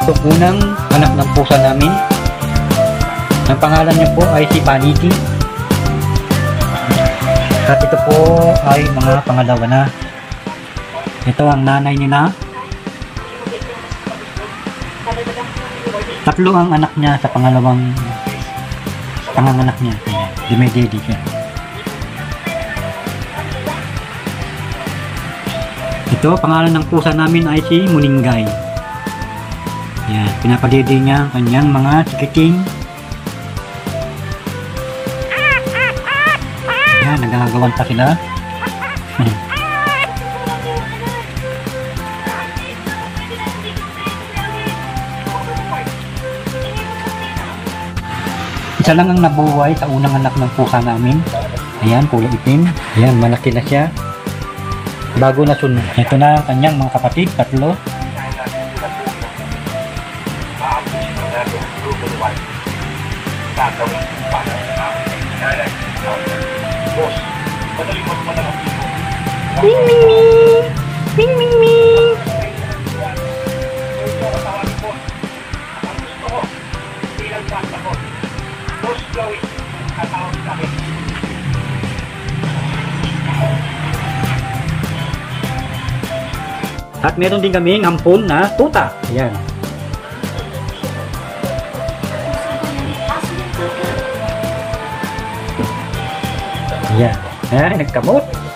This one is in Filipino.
Ito unang anak ng pusa namin. Ang pangalan niya po ay si Paniki. At ito po ay mga pangalawa na. Ito ang nanay nila. Tatlo ang anak niya sa pangalawang panganganak niya. Dumedede siya. Ito, pangalan ng pusa namin ay si Muninggay. Yan, pinapadede niya ang kanyang mga chikiting. Yan, nagagawang pa sila. Isa lang ang nabuhay sa unang anak ng pusa namin. Ayan, kulay itim. Ayan, malaki na siya. Bago na sunod. Ito na ang kanyang mga kapatid, tatlo. Ming ming ming! Ming ming ming! At meron din kaming ampon na tuta. Ayan. Ayan. Ay, nagkamot.